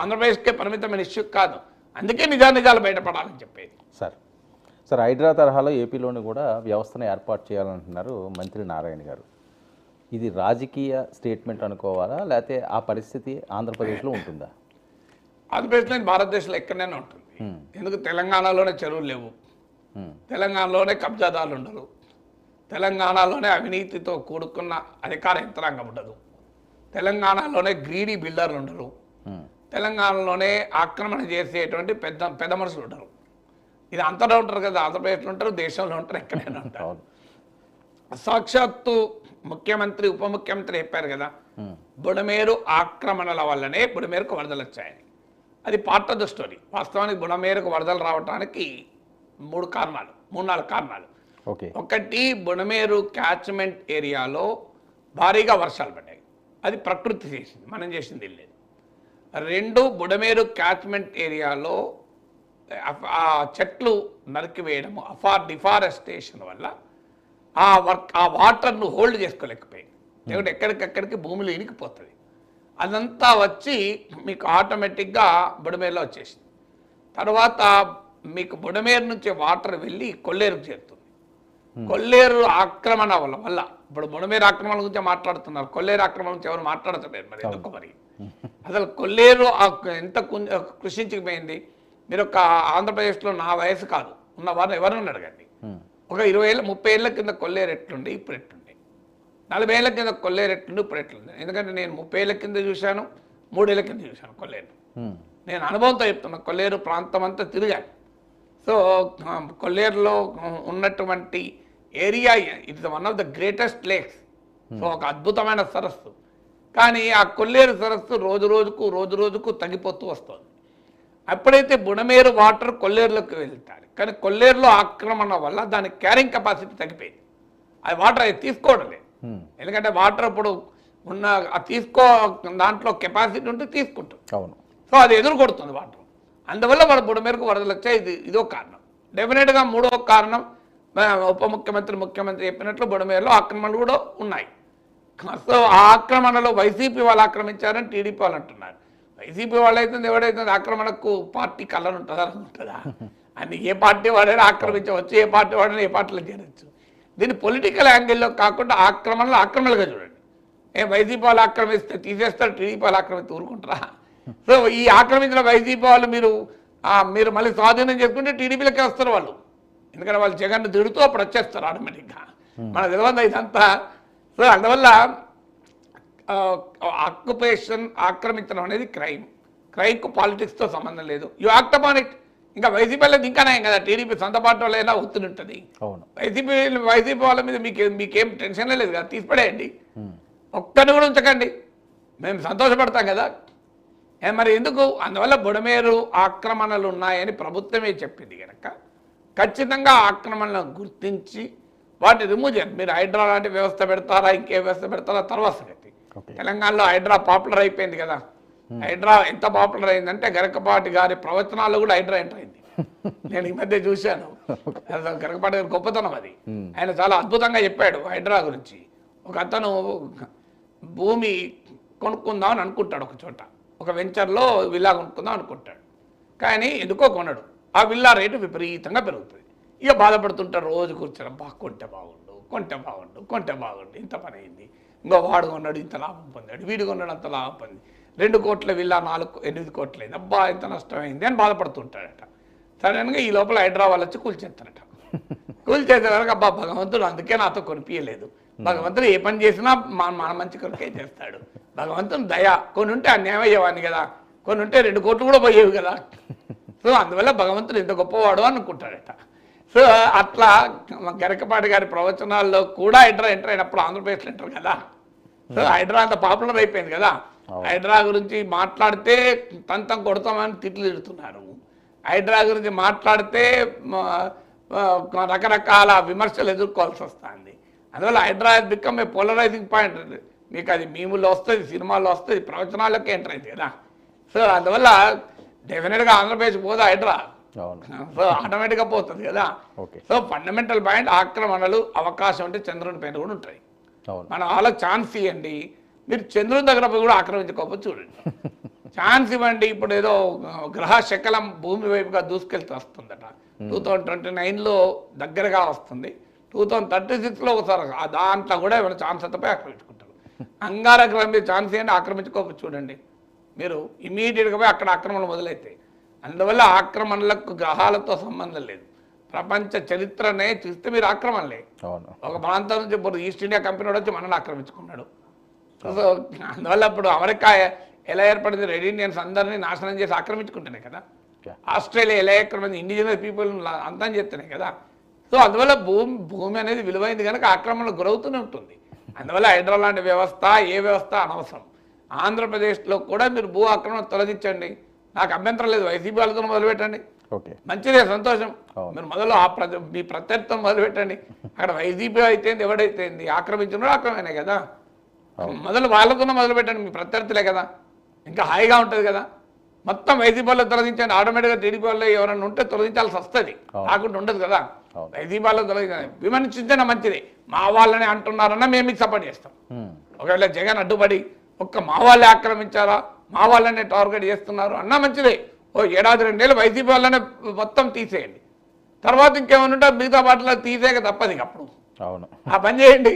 ఆంధ్రప్రదేశ్కే పరిమితమైన ఇష్యూ కాదు. అందుకే నిజాలు బయటపడాలని చెప్పేది. సార్ హైడ్రా తరహాలో ఏపీలోని కూడా వ్యవస్థను ఏర్పాటు చేయాలంటున్నారు మంత్రి నారాయణ గారు. ఇది రాజకీయ స్టేట్మెంట్ అనుకోవాలా, లేకపోతే ఆ పరిస్థితి ఆంధ్రప్రదేశ్లో ఉంటుందా? ఆంధ్రప్రదేశ్లో భారతదేశంలో ఎక్కడైనా ఉంటుంది. ఎందుకు తెలంగాణలోనే చెరువులు లేవు, తెలంగాణలోనే కబ్జాదారులు ఉండరు, తెలంగాణలోనే అవినీతితో కూడుకున్న అధికార యంత్రాంగం ఉండదు, తెలంగాణలోనే గ్రీడీ బిల్డర్లు ఉండరు, తెలంగాణలోనే ఆక్రమణ చేసేటువంటి పెద్ద మనుషులు ఉండరు. ఇది అంతటా ఉంటారు కదా, ఆంధ్రప్రదేశ్లో ఉంటారు, దేశంలో ఉంటారు, ఎక్కడైనా ఉంటారు. సాక్షాత్తు ముఖ్యమంత్రి ఉప ముఖ్యమంత్రి చెప్పారు కదా, బుడమేరు ఆక్రమణల వల్లనే బుడమేరుకు వరదలు వచ్చాయని. అది పార్ట్ ఆఫ్ ద స్టోరీ. వాస్తవానికి బుడమేరుకు వరదలు రావడానికి 3-4 కారణాలు. ఒకటి, బుడమేరు క్యాచ్మెంట్ ఏరియాలో భారీగా వర్షాలు పడ్డాయి, అది ప్రకృతి చేసింది, మనం చేసింది లేదు. 2, బుడమేరు క్యాచ్మెంట్ ఏరియాలో ఆ చెట్లు నరికివేయడము, డిఫారెస్టేషన్ వల్ల ఆ వాటర్ను హోల్డ్ చేసుకోలేకపోయింది. లేకుంటే ఎక్కడికక్కడికి భూమిలో ఇనికిపోతుంది. అదంతా వచ్చి మీకు ఆటోమేటిక్గా బుడమేరులో వచ్చేసింది. తర్వాత మీకు బుడమేరు నుంచి వాటర్ వెళ్ళి కొల్లేరుకు చేరుతుంది. కొల్లేరు ఆక్రమణ వల్ల ఇప్పుడు బుడమేరు ఆక్రమణ గురించి మాట్లాడుతున్నారు, కొల్లేరు ఆక్రమణ గురించి ఎవరు మాట్లాడుతున్నారు మరి, ఎందుకు మరి? అసలు కొల్లేరు ఎంత కృషించిపోయింది. మీరు ఒక ఆంధ్రప్రదేశ్లో నా వయసు కాదు ఉన్న వారిని ఎవరైనా అడగండి, ఒక 20 ఏళ్ళ 30 ఏళ్ళ కింద కొల్లేరు ఎట్లుండి ఇప్పుడు ఎట్లుండి, 40 ఏళ్ళ కింద కొల్లేరు ఎట్లుండి ఇప్పుడు ఎట్లుంది. ఎందుకంటే నేను 30 ఏళ్ళ కింద చూశాను, 3 ఏళ్ళ కింద చూశాను కొల్లేరు. నేను అనుభవంతో చెప్తున్నా, కొల్లేరు ప్రాంతం అంతా తిరిగాను. సో కొల్లేరులో ఉన్నటువంటి area it's one of the greatest lakes. So ఒక అద్భుతమైన సరస్సు. కానీ ఆ కొల్లేరు సరస్సు రోజు రోజుకు తగ్గిపోతూ వస్తుంది. ఎప్పుడైతే బుడమేరు వాటర్ కొల్లేరులోకి వెళ్తారు, కానీ కొల్లేరులో ఆక్రమణ వల్ల దాని క్యారింగ్ కెపాసిటీ తగ్గిపోయింది. అది వాటర్ అది తీసుకోవడం లేదు. ఎందుకంటే వాటర్ ఇప్పుడు ఉన్న దాంట్లో కెపాసిటీ ఉంటే తీసుకుంటుంది. సో అది ఎదురు కొడుతుంది వాటర్. అందువల్ల మన బుడమేరుకు వరదలు వచ్చాయి. ఇదో కారణం. డెఫినెట్గా 3వ కారణం, ఉప ముఖ్యమంత్రి చెప్పినట్లు బుడమేరులో ఆక్రమణలు కూడా ఉన్నాయి. సో ఆ ఆక్రమణలో వైసీపీ వాళ్ళు ఆక్రమించారని టీడీపీ వాళ్ళు అంటున్నారు. వైసీపీ వాళ్ళు అయితే ఎవడైతే ఆక్రమణకు పార్టీ కలర్ ఉంటుందా అని, ఏ పార్టీ వాడైనా ఆక్రమించవచ్చు, ఏ పార్టీ వాడైనా ఏ పార్టీలో చేరవచ్చు. దీన్ని పొలిటికల్ యాంగిల్లో కాకుండా ఆక్రమణలుగా చూడండి. వైసీపీ వాళ్ళు ఆక్రమిస్తే తీసేస్తారు, టీడీపీ వాళ్ళు ఆక్రమిస్తే ఊరుకుంటారా? సో ఈ ఆక్రమించిన వైసీపీ వాళ్ళు మీరు మళ్ళీ స్వాధీనం చేసుకుంటే టీడీపీలకే వస్తారు వాళ్ళు. ఎందుకంటే వాళ్ళు జగన్ తిడుతూ అప్పుడు వచ్చేస్తారు ఆటోమేటిక్గా. మనకు తెలియదు ఇదంతా. సో అందువల్ల ఆక్యుపేషన్, ఆక్రమించడం అనేది క్రైమ్కు పాలిటిక్స్తో సంబంధం లేదు. You act upon it. ఇంకా వైసీపీ వాళ్ళది ఇంకా నయం కదా, టీడీపీ సొంత పార్టీ వాళ్ళైనా ఒత్తిడి ఉంటుంది. వైసీపీ వాళ్ళ మీద మీకేం టెన్షనే లేదు కదా, తీసిపడేయండి, ఒక్కరిని కూడా ఉంచకండి, మేము సంతోషపడతాం కదా. మరి ఎందుకు? అందువల్ల బుడమేరు ఆక్రమణలు ఉన్నాయని ప్రభుత్వమే చెప్పింది కనుక ఖచ్చితంగా ఆక్రమణలను గుర్తించి వాటిని రిమూవ్ చేయాలి. మీరు హైడ్రా లాంటి వ్యవస్థ పెడతారా, ఇంకే వ్యవస్థ పెడతారా తర్వాత సంగతి. తెలంగాణలో హైడ్రా పాపులర్ అయిపోయింది కదా. హైడ్రా ఎంత పాపులర్ అయిందంటే గరకపాటి గారి ప్రవచనాల్లో కూడా హైడ్రా ఎంటర్ అయింది. నేను ఈ మధ్య చూశాను. గరకపాటి గారి గొప్పతనం అది. ఆయన చాలా అద్భుతంగా చెప్పాడు హైడ్రా గురించి. ఒక అతను భూమి కొనుక్కుందామని అనుకుంటాడు, ఒక చోట ఒక వెంచర్లో విల్లా కొనుక్కుందాం అనుకుంటాడు, కానీ ఎందుకో కొనడు. ఆ విల్లా రేటు విపరీతంగా పెరుగుతుంది. ఇక బాధపడుతుంటాడు, రోజు కూర్చొని కొంటే బాగుండు, ఇంత పని అయింది, ఇంకో వాడు కొన్నాడు ఇంత లాభం పొందాడు, వీడు కొన్నాడు అంత లాభం పొంది, 2 కోట్ల విల్లా 8 కోట్లు అయింది, అబ్బా ఎంత నష్టమైంది అని బాధపడుతుంటాడట. సడన్గా ఈ లోపల హైడ్రా వాళ్ళు వచ్చి కూల్చేస్తారట. కూల్చేసే వరకు అబ్బా భగవంతుడు అందుకే నాతో కొనిపించలేదు, భగవంతుడు ఏ పని చేసినా మన మంచి కొరకే చేస్తాడు, భగవంతుని దయ. కొన్ని ఉంటే అన్యాయం అయ్యేవాడిని కదా, కొన్ని ఉంటే 2 కోట్లు కూడా పోయేవి కదా. సో అందువల్ల భగవంతుడు ఎంత గొప్పవాడు అనుకుంటాడట. సో అట్లా గరకపాటి గారి ప్రవచనాల్లో కూడా హైడ్రా ఎంటర్ అయినప్పుడు ఆంధ్రప్రదేశ్లో ఎంటర్ కదా. సో హైడ్రా అంత పాపులర్ అయిపోయింది కదా. హైడ్రా గురించి మాట్లాడితే తంతం కొడతామని తిట్లు తిడుతున్నారు, హైడ్రా గురించి మాట్లాడితే రకరకాల విమర్శలు ఎదుర్కోవాల్సి వస్తుంది. అందువల్ల Hydra become a polarising point. మీకు అది మీముల్లో వస్తుంది, సినిమాల్లో వస్తుంది, ప్రవచనాలకే ఎంటర్ అయింది కదా. సో అందువల్ల డెఫినెట్గా ఆంధ్రప్రదేశ్ పోదా హైడ్రా, సో ఆటోమేటిక్గా పోతుంది కదా. సో ఫండమెంటల్ పాయింట్ ఆక్రమణలు అవకాశం ఉంటే చంద్రుని పైన కూడా ఉంటాయి. మనం వాళ్ళకి ఛాన్స్ ఇవ్వండి, మీరు చంద్రుని దగ్గర పోయి కూడా ఆక్రమించుకోకపోతే చూడండి. ఛాన్స్ ఇవ్వండి. ఇప్పుడు ఏదో గ్రహ శకలం భూమి వైపుగా దూసుకెళ్తూ వస్తుందట. 2029లో దగ్గరగా వస్తుంది. 2036లో ఒకసారి దాంట్లో కూడా ఏమైనా ఛాన్స్ అంతపై ఆక్రమించుకుంటారు. అంగారగ్రహం మీద ఛాన్స్ ఏంటి, ఆక్రమించుకోక చూడండి మీరు. ఇమీడియట్గా పోయి అక్కడ ఆక్రమణలు మొదలవుతాయి. అందువల్ల ఆక్రమణలకు గ్రహాలతో సంబంధం లేదు. ప్రపంచ చరిత్రనే చూస్తే మీరు ఆక్రమణలే. ఒక ప్రాంతం నుంచి ఇప్పుడు ఈస్ట్ ఇండియా కంపెనీ వచ్చి మనల్ని ఆక్రమించుకున్నాడు. సో అందువల్ల ఇప్పుడు అమెరికా ఎలా ఏర్పడింది, రెడ్ ఇండియన్స్ అందరినీ నాశనం చేసి ఆక్రమించుకుంటున్నాయి కదా. ఆస్ట్రేలియా ఎలా ఆక్రమించి ఇండిజినస్ పీపుల్ అంతం చేస్తున్నాయి కదా. సో అందువల్ల భూమి అనేది విలువైంది కనుక ఆక్రమణకు గురవుతూనే ఉంటుంది. అందువల్ల హైడ్రా లాంటి వ్యవస్థ ఏ వ్యవస్థ అనవసరం. ఆంధ్రప్రదేశ్లో కూడా మీరు భూ ఆక్రమణ తొలగించండి, నాకు అభ్యంతరం లేదు. వైసీపీ వాళ్ళతో మొదలుపెట్టండి, మంచిదే, సంతోషం. మీరు మొదలు మీ ప్రత్యర్థం మొదలుపెట్టండి. అక్కడ వైసీపీ అయితే ఎవడైతే ఆక్రమించిన ఆక్రమణే కదా. మొదలు వాళ్ళతో మొదలుపెట్టండి, మీ ప్రత్యర్థులే కదా, ఇంకా హాయిగా ఉంటుంది కదా. మొత్తం వైసీపీ వాళ్ళు తొలగించండి, ఆటోమేటిక్గా టీడీపీ వాళ్ళు ఎవరైనా ఉంటే తొలగించాల్సి వస్తుంది, రాకుండా ఉండదు కదా. వైసీపీ వాళ్ళు తొలగించాలి, విమర్శించడం మంచిది. మా వాళ్ళని అంటున్నారన్నా మేము మీకు సపోర్ట్ చేస్తాం. ఒకవేళ జగన్ అడ్డుపడి ఒక్క మా వాళ్ళే ఆక్రమించారా, మా వాళ్ళనే టార్గెట్ చేస్తున్నారు అన్నా మంచిదే. ఓ ఏడాది 2 ఏళ్ళు వైసీపీ వాళ్ళనే మొత్తం తీసేయండి, తర్వాత ఇంకేమైనా ఉంటే మిగతా వాటిలో తీసేయక తప్పదు. అప్పుడు ఆ పని చేయండి.